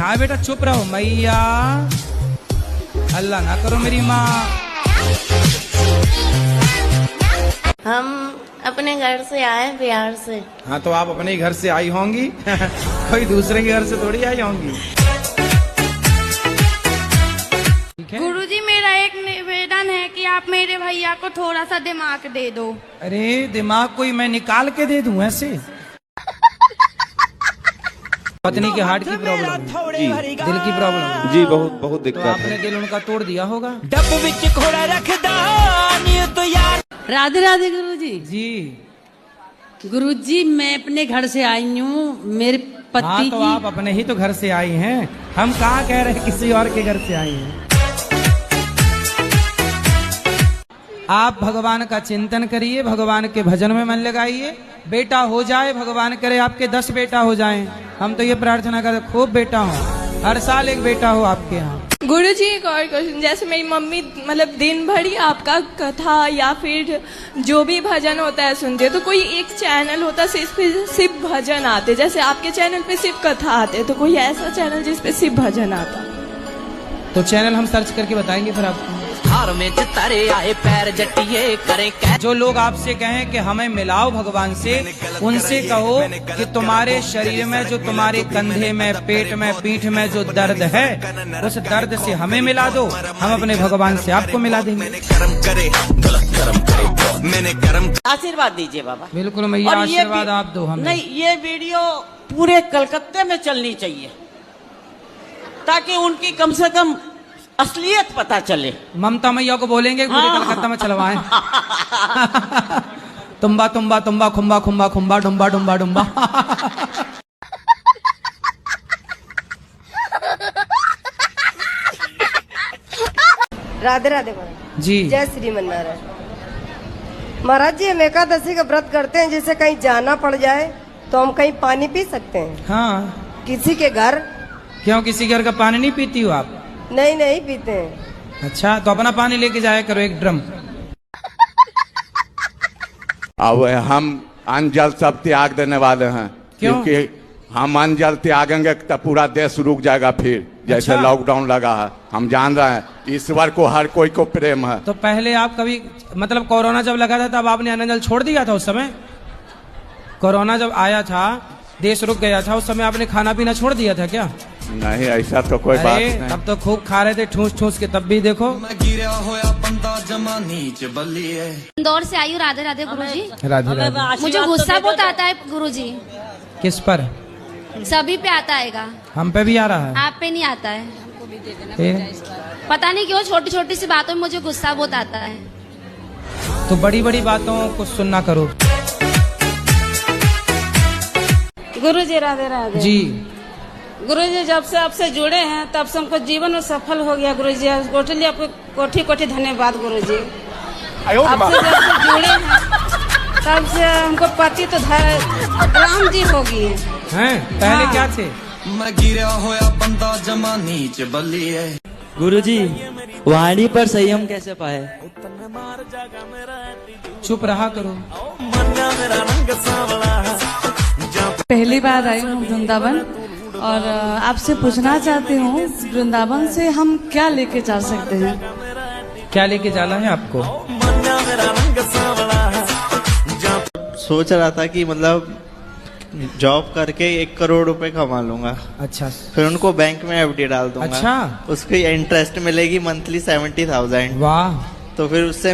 हाँ बेटा चुप रहो मैया, अल्लाह ना करो मेरी माँ। हम अपने घर से आए बिहार से। हाँ तो आप अपने घर से आई होंगी कोई दूसरे के घर से थोड़ी आई होंगी। गुरुजी मेरा एक निवेदन है कि आप मेरे भैया को थोड़ा सा दिमाग दे दो। अरे दिमाग कोई मैं निकाल के दे दूं ऐसे? पत्नी के हार्ट की प्रॉब्लम, जी दिल की प्रॉब्लम, जी बहुत बहुत तो दिक्कत आपने है। दिल उनका तोड़ दिया होगा। डब्बू विच घोड़ा रखदा नी तो यार। राधे राधे गुरुजी। जी गुरुजी मैं अपने घर से आई हूँ, मेरे पति हाँ तो आप अपने ही तो घर से आई हैं, हम कहाँ कह रहे हैं किसी और के घर से आई हैं। आप भगवान का चिंतन करिए, भगवान के भजन में मन लगाइए, बेटा हो जाए, भगवान करे आपके 10 बेटा हो जाएं। हम तो ये प्रार्थना करते खूब बेटा हो, हर साल एक बेटा हो आपके यहाँ। गुरुजी एक और क्वेश्चन, जैसे मेरी मम्मी मतलब दिन भर ही आपका कथा या फिर जो भी भजन होता है सुनते, तो कोई एक चैनल होता है सिर्फ भजन आते, जैसे आपके चैनल पे सिर्फ कथा आते, तो कोई ऐसा चैनल जिसपे सिर्फ भजन आता? तो चैनल हम सर्च करके बताएंगे फिर आपको। हार में तारे आए पैर जटिए करें। जो लोग आपसे कहें कि हमें मिलाओ भगवान से, उनसे कहो कि तुम्हारे शरीर में जो तुम्हारे कंधे में, पेट में, पीठ में जो दर्द है, उस दर्द से हमें मिला दो, हम अपने भगवान से आपको मिला देंगे। आशीर्वाद दीजिए बाबा। बिल्कुल मैया, आशीर्वाद आप दो हमें। नहीं, ये वीडियो पूरे कलकत्ते में चलनी चाहिए ताकि उनकी कम से कम असलियत पता चले। ममता मैया को बोलेंगे पूरे कलकत्ता में चलवाएं। तुम्बा तुम्बा तुम्बा खुम्बा खुम्बा खुम्बा डुम्बा डुम्बा डुम्बा। राधे राधे महाराज जी। जय श्रीमन नारायण। महाराज जी हम एकादशी का व्रत करते हैं, जैसे कहीं जाना पड़ जाए तो हम कहीं पानी पी सकते हैं? हाँ। किसी के घर? क्यों किसी घर का पानी नहीं पीती हो आप? नहीं नहीं पीते हैं। अच्छा तो अपना पानी लेके जाया करो एक ड्रम। अब हम अन्न जल सब त्याग देने वाले हैं। क्यों? क्योंकि हम अन्न जल त्यागेंगे तो पूरा देश रुक जाएगा फिर, जैसे अच्छा? लॉकडाउन लगा है। हम जान रहे हैं ईश्वर को हर कोई को प्रेम है। तो पहले आप कभी मतलब कोरोना जब लगा था तब आपने अन्न जल छोड़ दिया था? उस समय कोरोना जब आया था, देश रुक गया था, उस समय आपने खाना पीना छोड़ दिया था क्या? नहीं ऐसा तो कोई बात नहीं। तब तो खूब खा रहे थे ठूस ठूस के, तब भी देखो। इंदौर से आई हूँ। राधे राधे गुरुजी। राधे राधे। मुझे गुस्सा बहुत आता है गुरुजी। किस पर? सभी पे आता है, हम पे भी आ रहा है। आप पे नहीं आता है। फिर? पता नहीं क्यों छोटी छोटी सी बातों में मुझे गुस्सा बहुत आता है। तो बड़ी बड़ी बातों को सुनना करो। गुरुजी राधे राधे। जी गुरुजी जब से आपसे जुड़े हैं तब से हमको जीवन में सफल हो गया गुरुजी। कोटली आपको कोठी कोठी धन्यवाद गुरुजी। आपसे जब से जुड़े हैं तब से हमको पति तो राम जी हो गई हैं? पहले क्या थे? मैं गिरा होया बंदा जमानी च बल्ली है। गुरुजी वाणी पर संयम कैसे पाए? चुप रहा करो। पहली बार आई हूँ वृंदावन और आपसे पूछना चाहती हूँ वृंदावन से हम क्या लेके जा सकते हैं? क्या लेके जाना है आपको? सोच रहा था कि मतलब जॉब करके 1 करोड़ रुपए कमा लूंगा। अच्छा। फिर उनको बैंक में एफडी डाल दूंगा। अच्छा। उसकी इंटरेस्ट मिलेगी मंथली 70,000। वाह। तो फिर उससे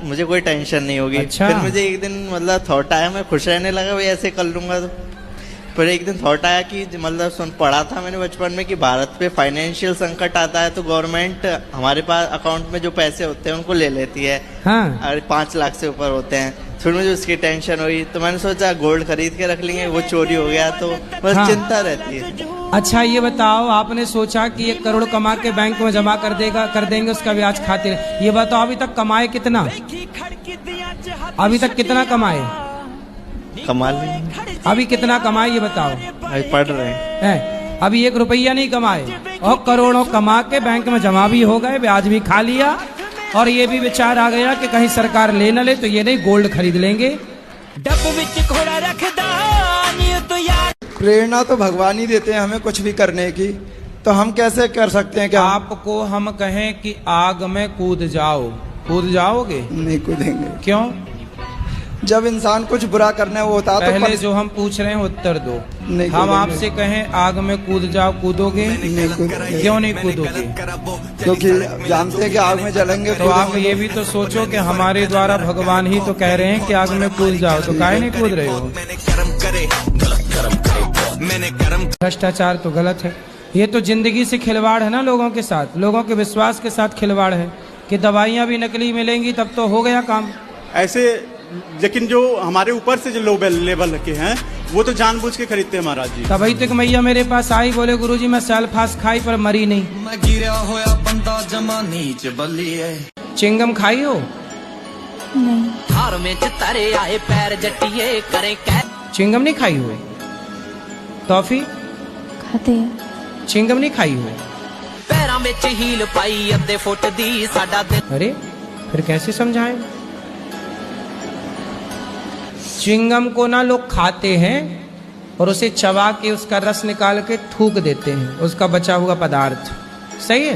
मुझे कोई टेंशन नहीं होगी। अच्छा। फिर मुझे एक दिन मतलब थॉट आया, मैं खुश रहने लगा भाई ऐसे कर लूंगा। तो फिर एक दिन थॉट आया कि मतलब पढ़ा था मैंने बचपन में कि भारत पे फाइनेंशियल संकट आता है तो गवर्नमेंट हमारे पास अकाउंट में जो पैसे होते हैं उनको ले लेती है। हाँ। और 5 लाख से ऊपर होते हैं। फिर मुझे उसकी टेंशन हुई तो मैंने सोचा गोल्ड खरीद के रख लेंगे, वो चोरी हो गया तो बस हाँ। चिंता रहती है। अच्छा ये बताओ, आपने सोचा कि 1 करोड़ कमा के बैंक में जमा कर देंगे उसका ब्याज खातिर। ये बताओ अभी तक कमाए कितना? अभी तक कितना कमाए? कमा लेंगे। अभी कितना कमाए ये बताओ? अभी पढ़ रहे हैं। अभी 1 रुपया नहीं कमाए और करोड़ों कमा के बैंक में जमा भी हो गए, ब्याज भी खा लिया, और ये भी विचार आ गया कि कहीं सरकार ले न ले तो ये नहीं गोल्ड खरीद लेंगे। डब्बू विच घोड़ा रखदा नी तो यार। प्रेरणा तो भगवान ही देते हैं हमें कुछ भी करने की। तो हम कैसे कर सकते हैं? क्या आपको हम कहें कि आग में कूद जाओ, कूद जाओगे? नहीं कूदेंगे। क्यों? जब इंसान कुछ बुरा करने वो होता पहले तो जो हम पूछ रहे हैं उत्तर दो। नहीं हम आपसे कहें आग में कूद जाओ, कूदोगे? नहीं कूदेंगे। क्यों नहीं कूदोगे? क्योंकि जानते हैं कि आग में जलेंगे। तो आप ये भी तो सोचो कि हमारे द्वारा भगवान ही तो कह रहे हैं कि आग में कूद जाओ, तो काहे नहीं कूद रहे हो? भ्रष्टाचार तो गलत है। ये तो जिंदगी से खिलवाड़ है ना, लोगों के साथ, लोगों के विश्वास के साथ खिलवाड़ है कि दवाइयाँ भी नकली मिलेंगी तब तो हो गया काम। ऐसे लेकिन जो हमारे ऊपर से जो लो लेवल के हैं वो तो जानबूझ के खरीदते हैं महाराज जी। तभी तक मैया मेरे पास आई, बोले गुरुजी मैं सल्फास खाई पर मरी नहीं। मैं गिरा होया बंदा जमा नीच बली है। चिंगम खाई हो? नहीं। हार में तारे आए पैर जटिए करें कै। चिंगम नहीं खाई हुए? टॉफी खाते हैं। चिंगम नहीं खाई हुए? पैरों में हील पाई अद्धे फुट दी साडा दिल। अरे फिर कैसे समझाएं? चिंगम को ना लोग खाते हैं और उसे चबा के उसका रस निकाल के थूक देते हैं, उसका बचा हुआ पदार्थ। सही है?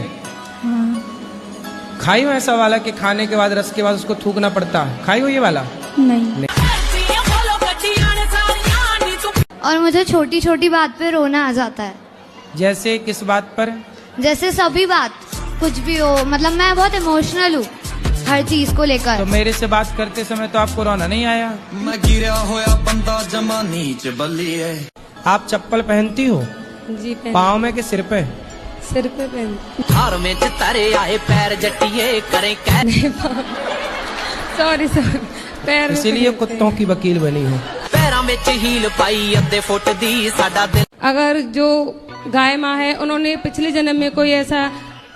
हाँ। खाई हो ऐसा वाला कि खाने के बाद रस के बाद उसको थूकना पड़ता है? खाई हो ये वाला? नहीं। और मुझे छोटी छोटी बात पे रोना आ जाता है। जैसे किस बात पर? जैसे सभी बात, कुछ भी हो, मतलब मैं बहुत इमोशनल हूँ हर चीज को लेकर। तो मेरे से बात करते समय तो आपको रोना नहीं आया? मैं गिरा होया बंदा जमा नीच बली है। आप चप्पल पहनती हो? जी पाँव में के सिर पे? सिर पे पहन। हार में तारे आए पैर जटिए करें कै। सॉरी पैर। इसीलिए कुत्तों की वकील बनी हो। पैरों में हील पाई अद्धे फुट दी साडा दिल। अगर जो गाय माँ है उन्होंने पिछले जन्म में कोई ऐसा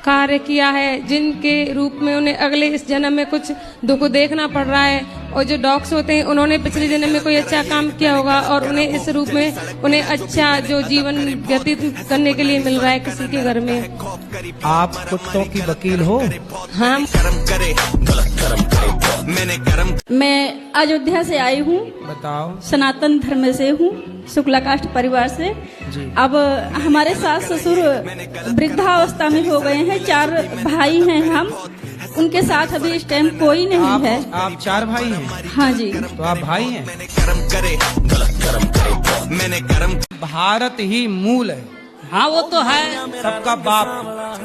कार्य किया है जिनके रूप में उन्हें अगले इस जन्म में कुछ दुख देखना पड़ रहा है, और जो डॉग्स होते हैं उन्होंने पिछले जन्म में कोई अच्छा काम किया होगा और उन्हें इस रूप में उन्हें अच्छा जो जीवन व्यतीत करने के लिए मिल रहा है किसी के घर में। आप कुत्तों की वकील हो? हाँ। मैं अयोध्या से आई हूँ। बताओ। सनातन धर्म से हूँ, शुक्ला कास्ट परिवार से। अब हमारे सास ससुर वृद्धावस्था में हो गए हैं, 4 भाई हैं हम, उनके साथ अभी इस टाइम कोई नहीं है। आप 4 भाई हैं? हाँ जी। तो आप भाई हैं? भारत ही मूल है। हाँ वो तो है, सबका बाप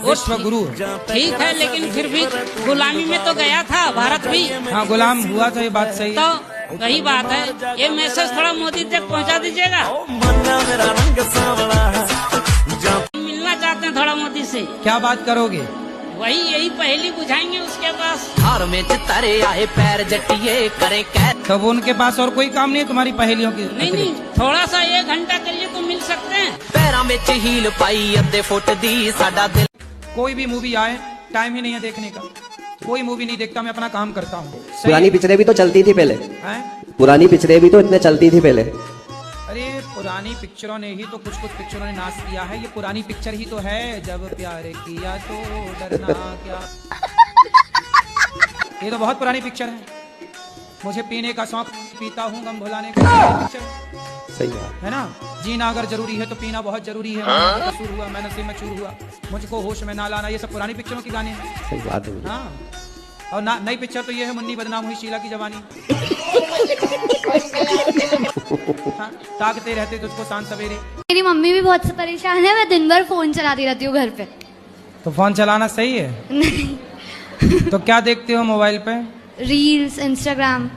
विश्व गुरु। ठीक है, लेकिन फिर भी गुलामी में तो गया था भारत भी। हाँ गुलाम हुआ था, ये बात सही है। तो वही बात है, ये मैसेज थोड़ा मोदी तक पहुंचा दीजिएगा। मिलना चाहते हैं थोड़ा मोदी से। क्या बात करोगे? वही यही पहेली बुझाएंगे उसके पास। हार में तारे आए पैर जटिए करें कै। तो वो उनके पास और कोई काम नहीं है तुम्हारी पहेलियों की? नहीं, थोड़ा सा 1 घंटा के लिए तो मिल सकते हैं। पैरों में हील पाई अद्धे फुट दी साडा दिल। कोई भी मूवी आए, टाइम ही नहीं है देखने का, कोई मूवी नहीं देखता, मैं अपना काम करता हूँ। पुरानी पिक्चरें भी तो चलती थी पहले। पुरानी पिक्चरें भी तो इतने चलती थी पहले। अरे पुरानी पिक्चरों ने ही तो कुछ पिक्चरों ने नाश किया है। ये पुरानी पिक्चर ही तो है, जब प्यार किया तो डरना क्या। ये तो बहुत पुरानी पिक्चर है। मुझे पीने का शौक, पीता हूँ गम भुलाने का पिक्चर। सही है ना? जीना अगर जरूरी है तो पीना बहुत जरूरी है। कसूर हुआ, मैं नशे में चूर हुआ, मुझको होश में ना लाना, ये सब पुरानी पिक्चरों के गाने हैं। सही बात है। हाँ, और नई पिक्चर तो ये है मुन्नी बदनाम हुई शीला की जवानी। हाँ, ताकते रहते तुझको सांझ सवेरे। मेरी मम्मी भी बहुत परेशान है, मैं दिन भर फोन चलाती रहती हूँ घर पे। तो फोन चलाना सही है? नहीं। तो क्या देखते हो मोबाइल पे? Reels, Instagram.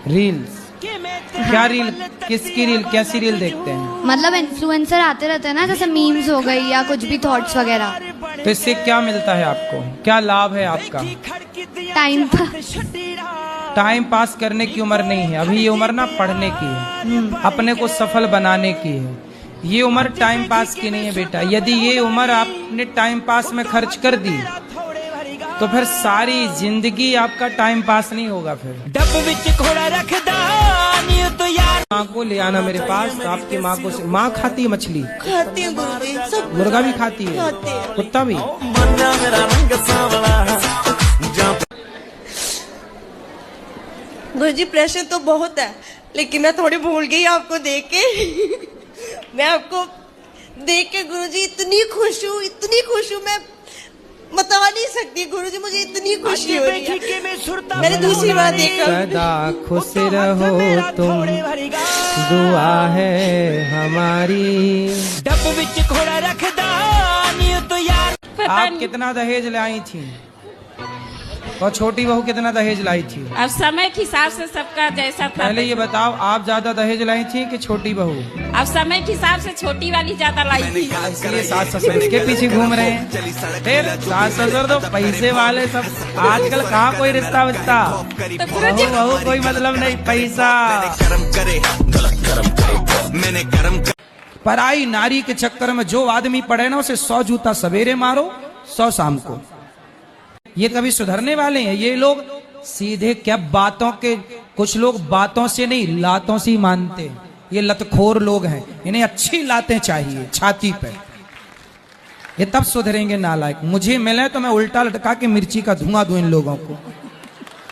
रील्स? क्या रील? किसकी रील? कैसी रील देखते हैं? मतलब इन्फ्लुएंसर आते रहते हैं ना, जैसे मीम्स हो गई या कुछ भी थॉट्स वगैरह। तो इससे क्या मिलता है आपको? क्या लाभ है आपका? Time pass. टाइम पास करने की उम्र नहीं है अभी, ये उम्र ना पढ़ने की है, अपने को सफल बनाने की है। ये उम्र टाइम पास की नहीं है बेटा। यदि ये उम्र आपने टाइम पास में खर्च कर दी तो फिर सारी जिंदगी आपका टाइम पास नहीं होगा। फिर डब विच घोड़ा रखदा नी तो यार। माँ को ले आना मेरे पास। आपकी माँ को माँ खाती है मछली? खाती है गुरुजी, सब मुर्गा भी खाती है, कुत्ता भी। गुरुजी प्रेशर तो बहुत है, लेकिन मैं थोड़ी भूल गई आपको देख के। मैं आपको देख के गुरुजी इतनी खुश हूँ मैं बता नहीं सकती गुरुजी, मुझे इतनी खुशी हो रही है। मैंने दूसरी बार देखा। सदा खुश रहो तुम, दुआ है हमारी। डब्बू विच घोड़ा रखदा नी तो यार। आप कितना दहेज लाई थी और छोटी बहू कितना दहेज लाई थी? अब समय के हिसाब से सबका जैसा था। पहले ये बताओ, आप ज्यादा दहेज लाई थी कि छोटी बहू? अब समय के हिसाब से छोटी वाली ज्यादा लाई थी। इसलिए सास ससुर के पीछे घूम रहे हैं। फिर सास ससुर तो पैसे वाले सब। आजकल कहाँ कोई रिश्ता विश्ता, बहू कोई मतलब नहीं, पैसा। पराई नारी के चक्कर में जो आदमी पड़े ना, उसे 100 जूता सवेरे मारो, 100 शाम को। ये कभी सुधरने वाले हैं ये लोग? सीधे क्या बातों के, कुछ लोग बातों से नहीं लातों से ही मानते हैं। ये लतखोर लोग हैं, इन्हें अच्छी लातें चाहिए छाती पे, ये तब सुधरेंगे नालायक। मुझे मिले तो मैं उल्टा लटका के मिर्ची का धुआं दूं इन लोगों को।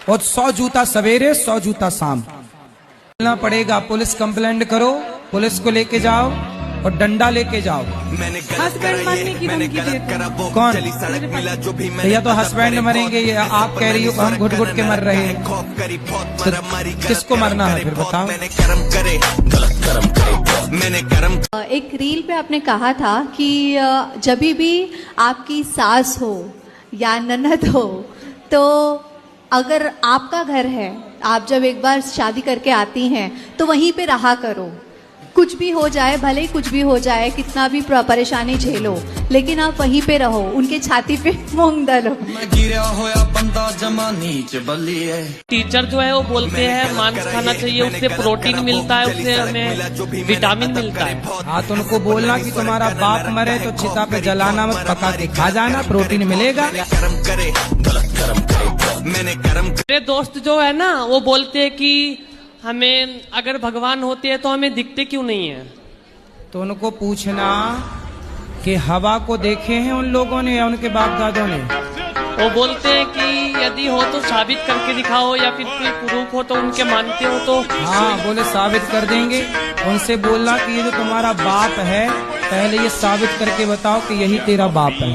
और 100 जूता सवेरे 100 जूता शाम बोलना पड़ेगा। पुलिस कंप्लेंट करो, पुलिस को लेके जाओ और डंडा लेके जाओ। हस्बैंड मारने की धमकी देते। कौन? भैया तो हस्बैंड मरेंगे, ये आप कह रही हो हम घुट घुट के मर रहे हैं। तो किसको मरना है फिर बताओ? एक रील पे आपने कहा था कि जब भी आपकी सास हो या ननद हो, तो अगर आपका घर है, आप जब एक बार शादी करके आती हैं तो वहीं पे रहा करो। कुछ भी हो जाए, भले ही कुछ भी हो जाए, कितना भी परेशानी झेलो, लेकिन आप वहीं पे रहो, उनके छाती पे मूंग डालो। टीचर जो है वो बोलते हैं मांस खाना चाहिए, उससे प्रोटीन मिलता है, उससे हमें विटामिन मिलता है। हाँ, तो उनको बोलना कि तुम्हारा बाप मरे तो चिता पे जलाना मत, पका के खा जाना, प्रोटीन मिलेगा। मेरे दोस्त जो है ना, वो बोलते हैं कि हमें अगर भगवान होते हैं तो हमें दिखते क्यों नहीं है? तो उनको पूछना कि हवा को देखे हैं उन लोगों ने या उनके बाप दादों ने? वो बोलते हैं कि यदि हो तो साबित करके दिखाओ, या फिर कोई प्रूफ हो तो उनके मानते हो तो। हाँ, बोले साबित कर देंगे। उनसे बोलना कि ये जो तुम्हारा बाप है, पहले ये साबित करके बताओ कि यही तेरा बाप है।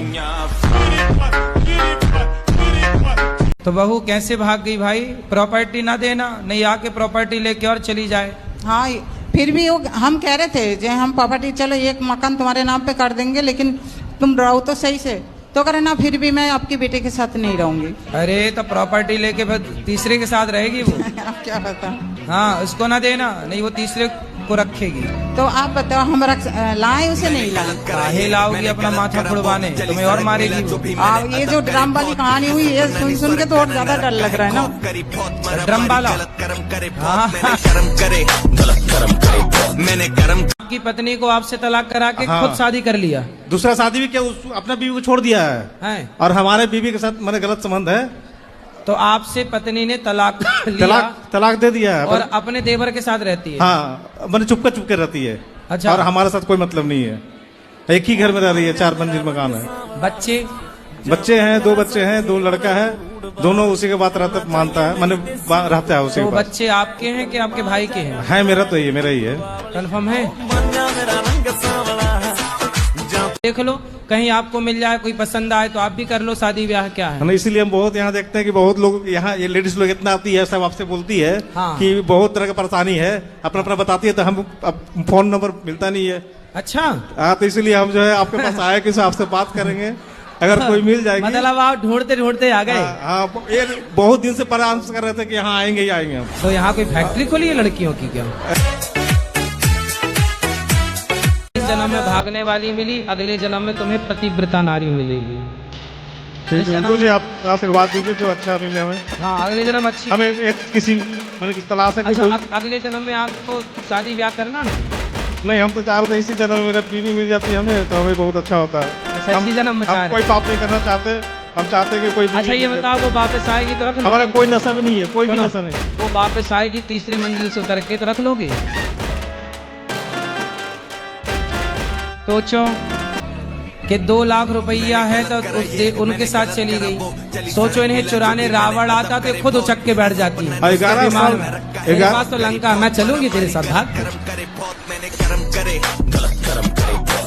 तो बहू कैसे भाग गई भाई? प्रॉपर्टी ना देना, नहीं आके प्रॉपर्टी लेके और चली जाए। हाँ, फिर भी हम कह रहे थे जो हम प्रॉपर्टी, चलो एक मकान तुम्हारे नाम पे कर देंगे, लेकिन तुम रहो तो सही से। तो करे ना, फिर भी मैं आपकी बेटे के साथ नहीं रहूंगी। अरे तो प्रॉपर्टी लेके फिर तीसरे के साथ रहेगी वो। आप क्या पता। हाँ, उसको ना देना, नहीं वो तीसरे को रखेगी। तो आप बताओ, हम लाए उसे नहीं लाए? काहे लाओगी अपना माथा फुड़वाने, तुम्हें और मारेगी वो। ये जो ड्रम वाली कहानी हुई है, सुन के तो और ज्यादा डर लग रहा है ना। ड्रम वाला? आपकी पत्नी को आपसे तलाक करा के खुद शादी कर लिया? दूसरा शादी भी क्या, अपना बीवी को छोड़ दिया है। और हमारे बीवी के साथ मेरे गलत संबंध है। तो आपसे पत्नी ने तलाक लिया? तलाक दे दिया है। और अपने देवर के साथ रहती है? हाँ, मैंने चुपके रहती है। अच्छा। और हमारे साथ कोई मतलब नहीं है, एक ही घर में रह रही है, 4 मंजिल मकान है। बच्चे हैं, 2 बच्चे हैं, 2 लड़का है, दोनों उसी के बात मानता है, मैंने रहता है उसी के बात। बच्चे आपके हैं कि आपके भाई के हैं? है, मेरा तो ये मेरा ही है। कंफर्म है? देख लो, कहीं आपको मिल जाए, कोई पसंद आए तो आप भी कर लो शादी ब्याह। क्या है, इसीलिए हम बहुत यहाँ देखते हैं कि बहुत लोग यहाँ, ये लेडीज लोग इतना आती है, सब आपसे बोलती है। हाँ। कि बहुत तरह का परेशानी है, अपना बताती है, तो हम फोन नंबर मिलता नहीं है। अच्छा। हाँ, तो इसीलिए हम जो है आपके पास आए कि आपसे बात करेंगे, अगर कोई मिल जाएगी। मतलब आप ढूंढते ढूंढते आ गए? हाँ, ये बहुत दिन से परामर्श कर रहे थे कि यहाँ आएंगे ही आएंगे हम। तो यहाँ कोई फैक्ट्री खोली है लड़कियों की क्या? जन्म में भागने वाली मिली, अगले जन्म में तुम्हें पतिव्रता नारी मिलेगी। ठीक है, तो आप आशीर्वाद दीजिए जो अच्छा मिले हमें। हाँ, अगले जन्म अच्छी, हमें एक किसी तलाश है। अच्छा, अगले जन्म में आपको शादी ब्याह करना ना? नहीं, हम तो चाह रहे थे इसी जन्म में मेरा बीवी मिल जाती है हमें, तो हमें बहुत अच्छा होता है। इसी जन्म में हम कोई पाप नहीं करना चाहते, हम चाहते कि कोई। अच्छा, ये बताओ, वो वापस आएगी तो रख लो? हमारा कोई नशा भी नहीं है, कोई भी नशा नहीं। वो वापस आएगी तीसरी मंजिल से उतर के, तो रख लोगे? सोचो कि 2 लाख रुपया है तो उनके साथ चली गई। सोचो, इन्हें चुराने रावण आता तो खुद उचक के बैठ जाती है। 11 साल मेरे पास तो लंका, मैं चलूंगी तेरे साथ।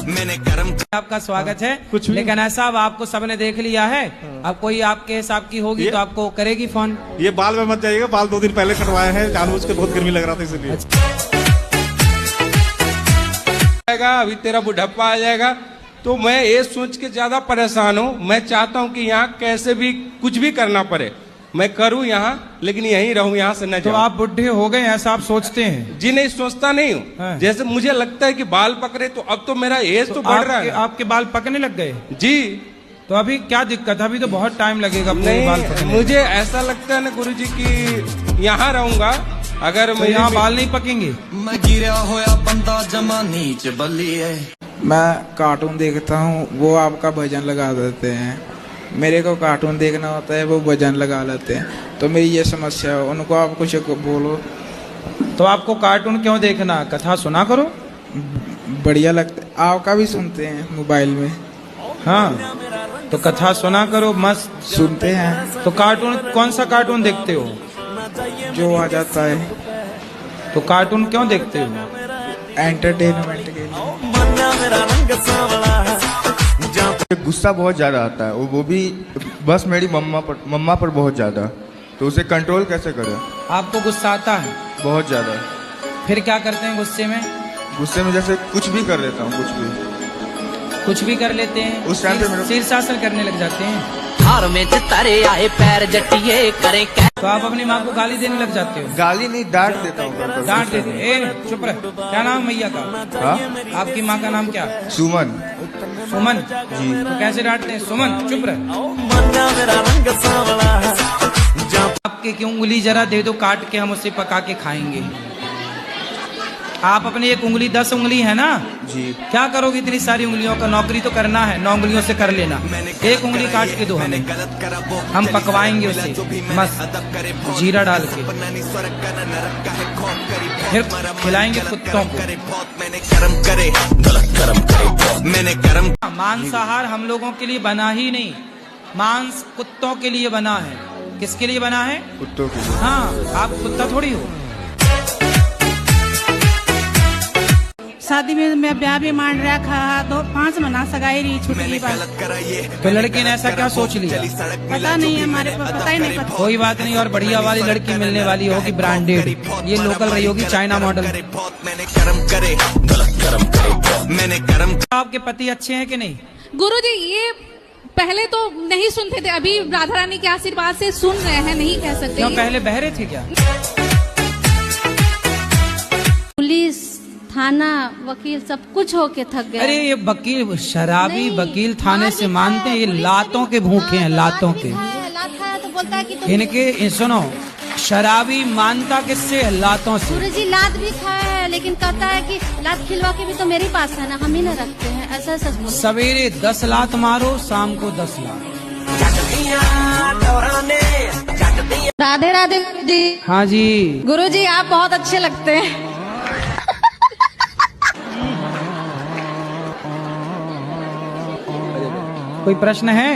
आपका स्वागत है। लेकिन ऐसा अब आपको सबने देख लिया है, अब कोई आपके हिसाब की होगी तो आपको करेगी फोन। ये बाल में मत जाइएगा, बाल 2 दिन पहले कटवाए हैं, जानबूझ के बहुत गर्मी लग रहा था इसलिए। अभी तेरा बुढ़प्पा आ जाएगा, तो मैं ये सोच के ज्यादा परेशान हूँ। मैं चाहता हूँ कि यहाँ कैसे भी कुछ भी करना पड़े, मैं करूँ यहाँ, लेकिन यहीं रहूँ, यहाँ से न जाऊँ। तो आप बुढ़े हो गए ऐसा आप सोचते हैं? जी नहीं, सोचता नहीं हूँ। जैसे मुझे लगता है कि बाल पकड़े, तो अब तो मेरा एज तो बढ़ रहा है। आपके बाल पकने लग गए? जी। तो अभी क्या दिक्कत है? अभी तो बहुत टाइम लगेगा नहीं, बाल पकने। मुझे ऐसा लगता है ना गुरुजी कि यहाँ रहूंगा, अगर तो यहाँ बाल नहीं पकेंगे। मैं गिरा होया बंदा जमा नीच बल्ली है। मैं कार्टून देखता हूँ, वो आपका भजन लगा देते हैं। मेरे को कार्टून देखना होता है, वो भजन लगा लेते हैं। तो मेरी ये समस्या है, उनको आप कुछ बोलो। तो आपको कार्टून क्यों देखना, कथा सुना करो। बढ़िया लगता है, आपका भी सुनते हैं मोबाइल में। हाँ, तो कथा सुना करो, मस्त सुनते हैं। तो कार्टून कौन सा कार्टून देखते हो? जो आ जाता है। तो कार्टून क्यों देखते हो? एंटरटेनमेंट के लिए। गुस्सा बहुत ज्यादा आता है, वो भी बस मेरी मम्मा पर बहुत ज्यादा, तो उसे कंट्रोल कैसे करें? आपको गुस्सा आता है? बहुत ज्यादा। फिर क्या करते हैं गुस्से में? गुस्से में जैसे कुछ भी कर लेता हूँ, कुछ भी कर लेते हैं। उस टाइम पे मेरे शीर्षासन करने लग जाते हैं। हार में तारे आए पैर जटिए करें क्या? तो आप अपनी माँ को गाली देने लग जाते हो? गाली नहीं, डांट देता हूँ। डांट देते? चुप रहे। क्या नाम मैया का? हाँ? आपकी माँ का नाम क्या? सुमन। सुमन जी। तो कैसे डांटते हैं? सुमन चुप रहे। आपके की उंगली जरा दे दो, काट के हम उसे पका के खाएंगे। आप अपनी एक उंगली 10 उंगली है ना जी, क्या करोगे इतनी सारी उंगलियों का? नौकरी तो करना है, 9 उंगलियों से कर लेना। एक उंगली काट के दो हमें, हम पकवाएंगे उसे मस्त जीरा डाल के, फिर खिलाएंगे कुत्तों को। मांसाहार हम लोगों के लिए बना ही नहीं, मांस कुत्तों के लिए बना है। किसके लिए बना है? कुत्तों के लिए। हाँ, आप कुत्ता थोड़ी हो। शादी में मैं ब्याह भी मान रखा, तो 5 महीना सगाई रही छुट्टी पर। तो लड़की ने ऐसा क्या सोच लिया? पता नहीं, हमारे को पता ही नहीं। पता कोई बात नहीं, और बढ़िया वाली लड़की मिलने वाली होगी, ब्रांडेड। ये लोकल रही होगी, चाइना मॉडल। आपके पति अच्छे हैं कि नहीं? गुरुजी ये पहले तो नहीं सुनते थे, अभी राधा रानी के आशीर्वाद से सुन रहे हैं, नहीं कह सकते। क्यों, पहले बहरे थे क्या? पुलिस, थाना, वकील सब कुछ होके थक गए। अरे ये वकील, शराबी वकील थाने से मानते हैं? ये लातों के भूखे हैं, लातों के। लात खाया तो बोलता है कि तुम इनके सुनो, शराबी मानता किससे? लातों से। गुरुजी लात भी खाया है, लेकिन कहता है कि लात खिलवा के भी तो मेरे पास है ना, हम ही ना रखते हैं। ऐसा सच बोलता है। सवेरे 10 लात मारो, शाम को 10 लात। राधे राधे जी। हाँ जी। गुरुजी आप बहुत अच्छे लगते हैं। कोई प्रश्न है?